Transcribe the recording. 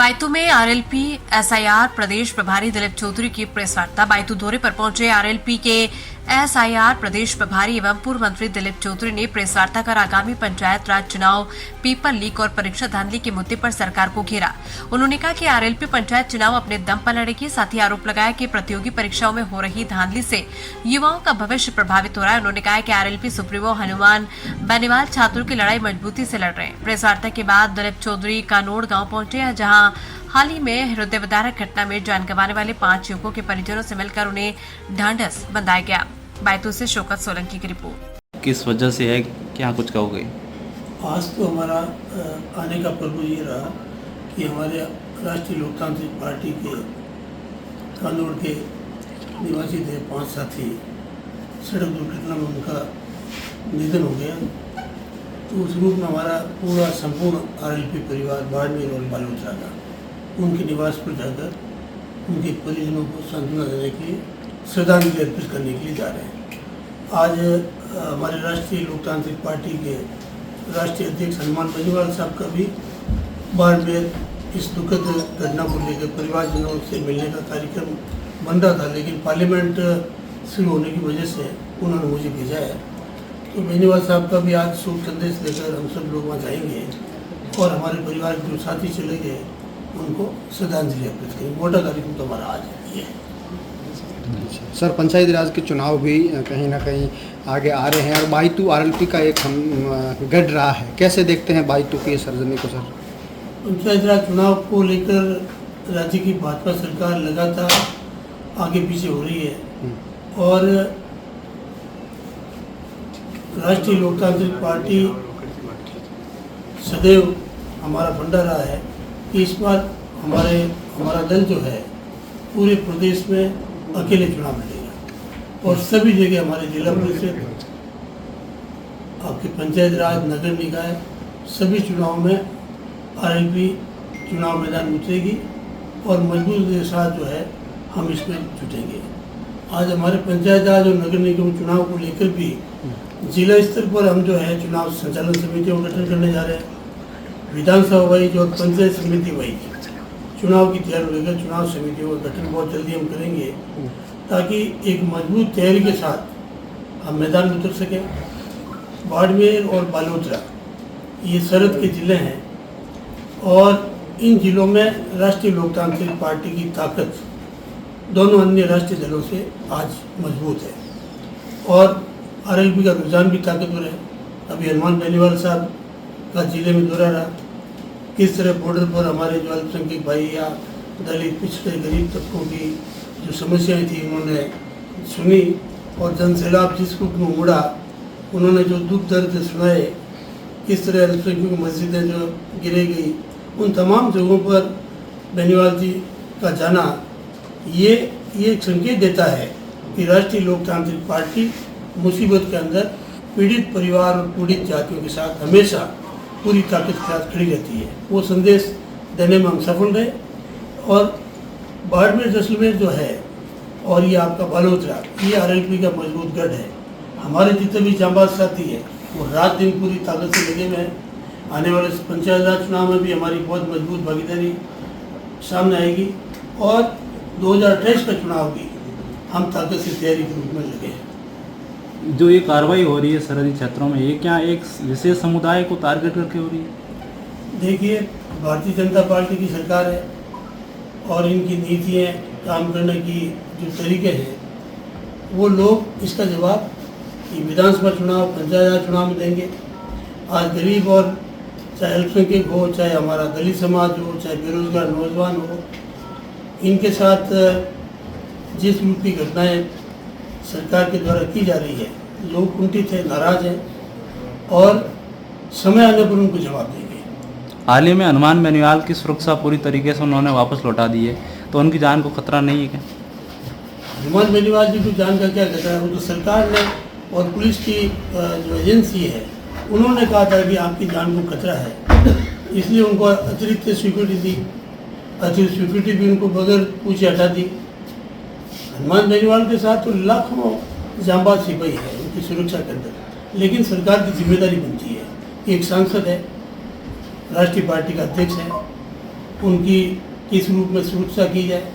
बायतू में RLP SIR प्रदेश प्रभारी दिलीप चौधरी की प्रेस वार्ता। बायतू दौरे पर पहुंचे आरएलपी के एसआईआर प्रदेश प्रभारी एवं पूर्व मंत्री दिलीप चौधरी ने प्रेस वार्ता कर आगामी पंचायत राज चुनाव, पेपर लीक और परीक्षा धांधली के मुद्दे पर सरकार को घेरा। उन्होंने कहा कि आरएलपी पंचायत चुनाव अपने दम पर लड़ेगी। साथ ही आरोप लगाया कि प्रतियोगी परीक्षाओं में हो रही धांधली से युवाओं का भविष्य प्रभावित हो रहा है। उन्होंने कहा कि आरएलपी सुप्रीमो हनुमान बेनीवाल छात्रों की लड़ाई मजबूती से लड़ रहे हैं। प्रेस वार्ता के बाद दिलीप चौधरी कानोड़ गाँव पहुंचे हैं, जहाँ हाल ही में हृदय विदारक घटना में जान गंवाने वाले 5 युवकों के परिजनों से मिलकर उन्हें ढांढस बंधाया गया। बायतू से शौकत सोलंकी की रिपोर्ट। किस वजह से है, क्या कुछ कहोगे? आज तो हमारा आने का पर्व ये रहा कि हमारे राष्ट्रीय लोकतांत्रिक पार्टी के कानूड़ के निवासी थे 5 साथी, सड़क दुर्घटना में उनका निधन हो गया। तो उस रूप में हमारा पूरा संपूर्ण आरएलपी परिवार बाड़मेर और बालोतरा का उनके निवास पर जाकर उनके परिजनों को सांत्वना देने के लिए, श्रद्धांजलि अर्पित करने के लिए जा रहे हैं। आज हमारे राष्ट्रीय लोकतांत्रिक पार्टी के राष्ट्रीय अध्यक्ष हनुमान बेनीवाल साहब का भी बाड़मेर इस दुखद घटना को लेकर परिवारजनों से मिलने का कार्यक्रम बन रहा था, लेकिन पार्लियामेंट शुरू होने की वजह से उन्होंने मुझे भेजा है। तो बेनीवाल साहब का भी आज शुभ संदेश लेकर हम सब लोग वहाँ जाएंगे और हमारे परिवार के जो साथी चले गए उनको श्रद्धांजलि अर्पित करेंगे। मोटा कार्यक्रम तो हमारा आज ये है। सर, पंचायत राज के चुनाव भी कहीं ना कहीं आगे आ रहे हैं और बायतू आरएलपी का एक गढ़ रहा है, कैसे देखते हैं बायतू की सरजमी को? सर, पंचायत राज चुनाव को लेकर राज्य की भाजपा सरकार लगातार आगे पीछे हो रही है और राष्ट्रीय लोकतांत्रिक पार्टी सदैव हमारा फंडा रहा है कि इस बार हमारा दल जो है पूरे प्रदेश में अकेले चुनाव लड़ेगा और सभी जगह हमारे जिला परिषद, आपके पंचायत राज, नगर निकाय सभी चुनाव में आरएलपी चुनाव मैदान में उतरेगी और मजबूत के साथ जो है हम इसमें जुटेंगे। आज हमारे पंचायत राज और नगर निगम चुनाव को लेकर भी जिला स्तर पर हम जो है चुनाव संचालन समितियों का गठन करने जा रहे हैं। विधानसभा वाइज और पंचायत समिति वाइज चुनाव की तैयारी लेकर चुनाव समितियों का गठन बहुत जल्दी हम करेंगे ताकि एक मजबूत तैयारी के साथ हम मैदान में उतर सकें। बाड़मेर और बालोतरा ये सरहद के ज़िले हैं और इन जिलों में राष्ट्रीय लोकतांत्रिक पार्टी की ताकत दोनों अन्य राष्ट्रीय दलों से आज मजबूत है और आरएलपी का रुझान भी ताकतवर है। अभी हनुमान बेनीवाल साहब का जिले में दौरा रहा, किस तरह बॉर्डर पर हमारे जो अल्पसंख्यक भाई या दलित पिछड़े गरीब तबकों की जो समस्याएं थी उन्होंने सुनी और जन सैलाब जिस रूप में उमड़ा, उन्होंने जो दुख दर्द सुनाए, किस तरह अल्पसंख्यक मस्जिदें जो गिरे गई, उन तमाम जगहों पर बेनीवाल जी का जाना ये एक संकेत देता है कि राष्ट्रीय लोकतांत्रिक पार्टी मुसीबत के अंदर पीड़ित परिवार और पीड़ित जातियों के साथ हमेशा पूरी ताकत के साथ खड़ी रहती है। वो संदेश देने में हम सफल रहे और बाड़मेर जैसलमेर जो है और ये आपका बालोतरा, ये आरएलपी का मजबूत गढ़ है। हमारे जितने भी जांबाज साथी है वो रात दिन पूरी ताकत से लगे हुए हैं। आने वाले पंचायत राज चुनाव में भी हमारी बहुत मजबूत भागीदारी सामने आएगी और 2028 का चुनाव भी हम ताकत से तैयारी के रूप में लगे हैं। जो ये कार्रवाई हो रही है सरहदी क्षेत्रों में, ये क्या एक विशेष समुदाय को टारगेट करके हो रही है? देखिए, भारतीय जनता पार्टी की सरकार है और इनकी नीतियाँ, काम करने की जो तरीके हैं वो लोग इसका जवाब कि विधानसभा चुनाव, पंचायत राज चुनाव में देंगे। आज गरीब और चाहे अल्पसंख्यक हो, चाहे हमारा दलित समाज हो, चाहे बेरोजगार नौजवान हो, इनके साथ जिस रूप की घटनाएँ सरकार के द्वारा की जा रही है, लोग कुंठित है, नाराज हैं और समय आने पर उनको जवाब देंगे। हाल ही में हनुमान बेनीवाल की सुरक्षा पूरी तरीके से उन्होंने वापस लौटा दी है, तो उनकी जान को खतरा नहीं है क्या? हनुमान बेनीवाल जी को जान का क्या खतरा है? वो तो सरकार ने और पुलिस की जो एजेंसी है उन्होंने कहा था कि आपकी जान को खतरा है, इसलिए उनको अतिरिक्त सिक्योरिटी दी। अतिरिक्त सिक्योरिटी भी उनको बगैर पूछे हटा दी। हनुमान बेनीवाल के साथ तो लाखों जांबाज सिपाही है उनकी सुरक्षा के अंदर, लेकिन सरकार की जिम्मेदारी बनती है कि एक सांसद है, राष्ट्रीय पार्टी का अध्यक्ष है, उनकी किस रूप में सुरक्षा की जाए।